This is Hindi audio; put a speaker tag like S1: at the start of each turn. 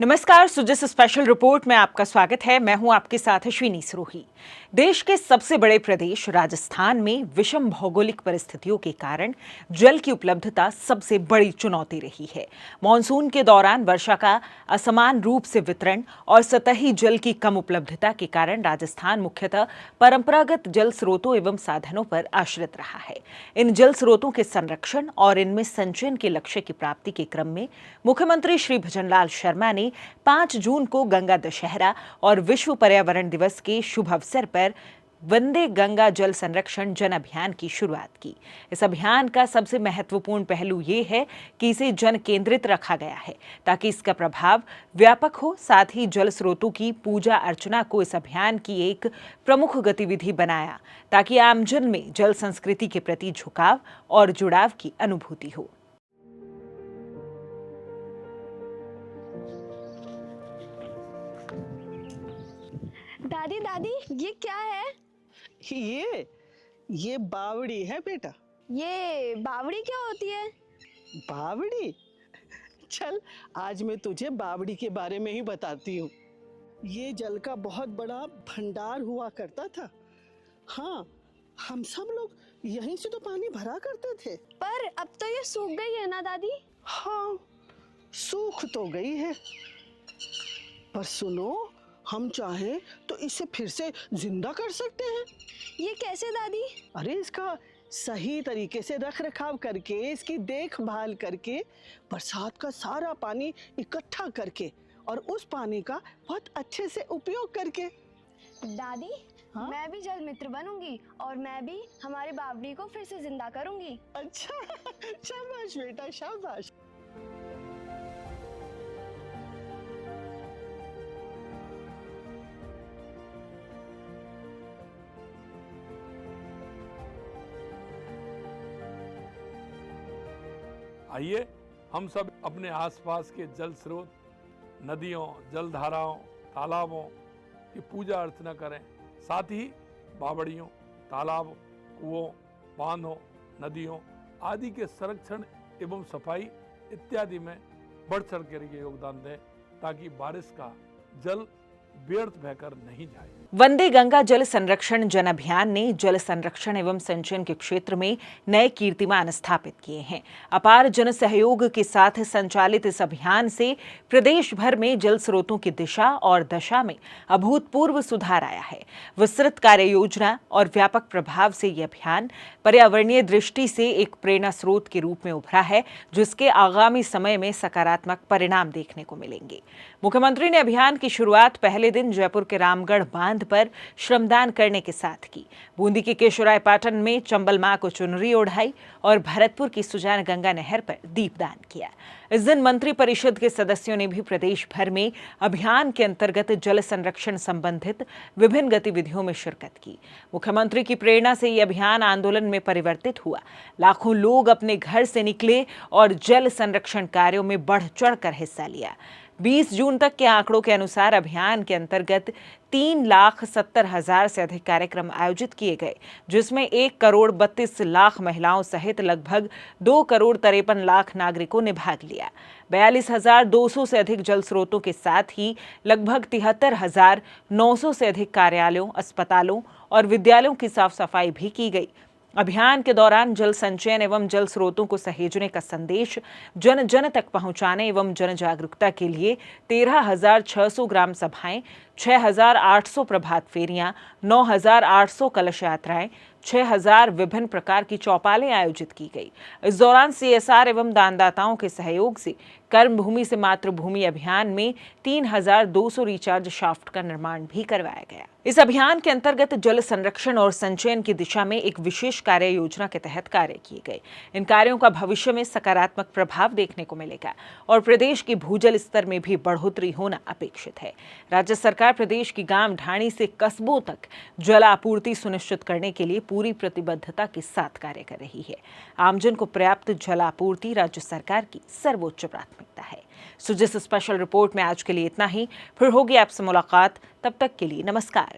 S1: नमस्कार, सुजिस स्पेशल रिपोर्ट में आपका स्वागत है। मैं हूं आपके साथ अश्विनी सरोही। देश के सबसे बड़े प्रदेश राजस्थान में विषम भौगोलिक परिस्थितियों के कारण जल की उपलब्धता सबसे बड़ी चुनौती रही है। मॉनसून के दौरान वर्षा का असमान रूप से वितरण और सतही जल की कम उपलब्धता के कारण राजस्थान मुख्यतः परंपरागत जल स्रोतों एवं साधनों पर आश्रित रहा है। इन जल स्रोतों के संरक्षण और इनमें संचयन के लक्ष्य की प्राप्ति के क्रम में मुख्यमंत्री श्री भजनलाल शर्मा ने 5 जून को गंगा दशहरा और विश्व पर्यावरण दिवस के शुभ अवसर पर वंदे गंगा जल संरक्षण जन अभियान की शुरुआत की। इस अभियान का सबसे महत्वपूर्ण पहलू ये है कि इसे जन केंद्रित रखा गया है ताकि इसका प्रभाव व्यापक हो। साथ ही जल स्रोतों की पूजा अर्चना को इस अभियान की एक प्रमुख गतिविधि बनाया ताकि आमजन में जल संस्कृति के प्रति झुकाव और जुड़ाव की अनुभूति हो।
S2: दादी दादी, ये क्या है?
S3: ये बावड़ी है बेटा।
S2: ये बावड़ी क्या होती है?
S3: बावड़ी? चल, आज मैं तुझे बावड़ी के बारे में ही बताती हूँ। ये जल का बहुत बड़ा भंडार हुआ करता था। हाँ, हम सब लोग यहीं से तो पानी भरा करते थे।
S2: पर अब तो ये सूख गई है ना दादी?
S3: हाँ, सूख तो गई है, पर सुनो, हम चाहें तो इसे फिर से जिंदा कर सकते हैं।
S2: ये कैसे दादी?
S3: अरे, इसका सही तरीके से रख रखाव करके, इसकी देखभाल करके, बरसात का सारा पानी इकट्ठा करके और उस पानी का बहुत अच्छे से उपयोग करके।
S2: दादी,
S3: हाँ?
S2: मैं भी जल मित्र बनूंगी और मैं भी हमारी बावड़ी को फिर से जिंदा करूंगी।
S3: अच्छा, शाबाश बेटा, शाबाश।
S4: आइए हम सब अपने आसपास के जल स्रोत, नदियों, जलधाराओं, तालाबों की पूजा अर्चना करें। साथ ही बावड़ियों, तालाबों, कुओं, बांधों, नदियों आदि के संरक्षण एवं सफाई इत्यादि में बढ़ चढ़ कर योगदान दें ताकि बारिश का जल व्यर्थ बहकर नहीं जाए।
S1: वंदे गंगा जल संरक्षण जन अभियान ने जल संरक्षण एवं संचयन के क्षेत्र में नए कीर्तिमान स्थापित किए हैं। अपार जन सहयोग के साथ संचालित इस अभियान से प्रदेश भर में जल स्रोतों की दिशा और दशा में अभूतपूर्व सुधार आया है। विस्तृत कार्य योजना और व्यापक प्रभाव से यह अभियान पर्यावरणीय दृष्टि से एक प्रेरणा स्रोत के रूप में उभरा है, जिसके आगामी समय में सकारात्मक परिणाम देखने को मिलेंगे। मुख्यमंत्री ने अभियान की शुरुआत पहले दिन जयपुर के रामगढ़ बांध पर श्रमदान करने के साथ की। बूंदी के केशवरायपाटन में चंबल मां को चुनरी ओढ़ाई और भरतपुर की सुजान गंगा नहर पर दीपदान किया। इस दिन मंत्री परिषद के सदस्यों ने भी प्रदेश भर में अभियान के अंतर्गत जल संरक्षण संबंधित विभिन्न गतिविधियों में शिरकत की। मुख्यमंत्री की प्रेरणा से यह अभियान आंदोलन में परिवर्तित हुआ। लाखों लोग अपने घर से निकले और जल संरक्षण कार्यों में बढ़ चढ़कर हिस्सा लिया। 20 जून तक के आंकड़ों के अनुसार अभियान के अंतर्गत 3,70,000 से अधिक कार्यक्रम आयोजित किए गए, जिसमें 1,32,00,000 महिलाओं सहित लगभग 2,53,00,000 नागरिकों ने भाग लिया। 42,200 से अधिक जल स्रोतों के साथ ही लगभग 73,900 से अधिक कार्यालयों, अस्पतालों और विद्यालयों की साफ सफाई भी की गई। अभियान के दौरान जल संचयन एवं जल स्रोतों को सहेजने का संदेश जन जन तक पहुंचाने एवं जन जागरूकता के लिए 13,600 ग्राम सभाएं, 6,800 प्रभात फेरियां, 9,800 कलश यात्राएं, 6,000 विभिन्न प्रकार की चौपालें आयोजित की गई। इस दौरान CSR एवं दानदाताओं के सहयोग से कर्मभूमि से मातृभूमि अभियान में 3,200 रिचार्ज शाफ्ट का निर्माण भी करवाया गया। इस अभियान के अंतर्गत जल संरक्षण और संचयन की दिशा में एक विशेष कार्य योजना के तहत कार्य किए गए। इन कार्यों का भविष्य में सकारात्मक प्रभाव देखने को मिलेगा और प्रदेश की भूजल स्तर में भी बढ़ोतरी होना अपेक्षित है। राज्य सरकार प्रदेश की गांव ढाणी से कस्बों तक जल आपूर्ति सुनिश्चित करने के लिए पूरी प्रतिबद्धता के साथ कार्य कर रही है। आमजन को पर्याप्त जल आपूर्ति राज्य सरकार की सर्वोच्च प्राथमिकता है। सुजिस स्पेशल रिपोर्ट में आज के लिए इतना ही। फिर होगी आपसे मुलाकात, तब तक के लिए नमस्कार।